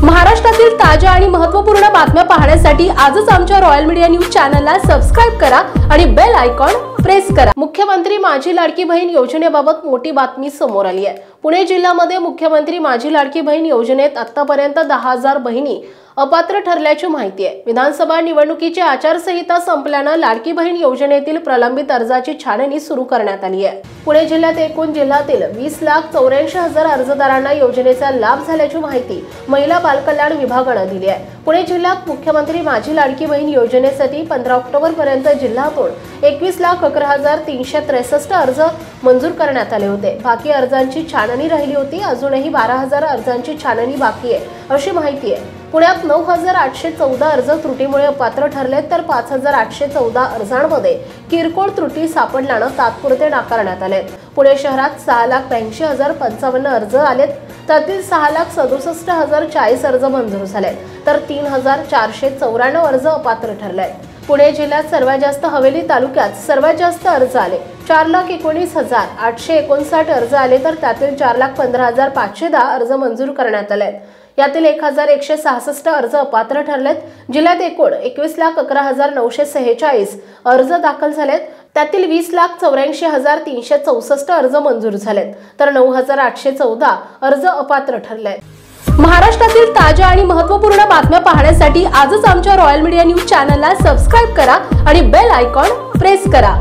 महाराष्ट्रातील ताज्या आणि महत्त्वपूर्ण बातम्या पाहण्यासाठी आजच आमच्या रॉयल मीडिया न्यूज चॅनलला सबस्क्राइब करा आणि बेल आयकॉन प्रेस करा। मुख्यमंत्री माझी लाडकी बहीण योजनेबाबत मोठी बातमी समोर आली आहे। पुणे जिल्ह्यामध्ये मुख्यमंत्री माझी लाडकी बहीण योजनेत आतापर्यंत 10,000 बहिणी अपात्र ठरल्याची माहिती आहे। विधानसभा निवडणुकीची आचारसंहिता संपल्याने लाडकी बहीण योजनेतील प्रलंबित अर्जाची छाननी सुरू करण्यात आली आहे। पुणे जिल्ह्यात एकूण जिल्ह्यातील 20,84,000 अर्जदारांना योजनेचा लाभ झाल्याची माहिती महिला बालकल्याण विभागाने दिली आहे। पुणे जिल्ह्यात मुख्यमंत्री माझी लाडकी बहीण योजनेसाठी 15 ऑक्टोबर पर्यंत जिल्ह्यातून 21,11,363 अर्ज मंजूर करण्यात आले होते। बाकी अर्जांची छाननी राहिली होती। अजूनही 12,000 अर्जांची छाननी बाकी आहे अशी माहिती आहे। पुण्यात 9,814 अर्ज त्रुटीमुळे अपात्र ठरले तर 5,814 अर्जांमध्ये किरकोळ त्रुटी सापडल्याने तात्पुरते नाकारण्यात आले। पुणे शहरात 6,82,055 अर्ज आलेत, त्यातील 6,67,040 अर्ज मंजूर झाले तर 3,494 अर्ज अपात्र ठरले। पुणे जिल्ह्यात सर्वात जास्त हवेली तालुक्यात सर्वात जास्त अर्ज आले। 4,19,859 अर्ज आले तर त्यातील 4,15,510 अर्ज मंजूर करण्यात आले। यातील 1,166 अर्ज अपात्र ठरलेत। जिल्ह्यात एकूण 21,11,946 अर्ज दाखल झालेत, त्यातील 20,84,364 अर्ज मंजूर झालेत तर 9,814 अर्ज अपात्र ठरलेत। महाराष्ट्रातील ताज्या आणि महत्त्वपूर्ण बातम्या पाहण्यासाठी आजच आमच्या रॉयल मीडिया न्यूज चॅनलला सबस्क्राइब करा आणि बेल आयकॉन प्रेस करा।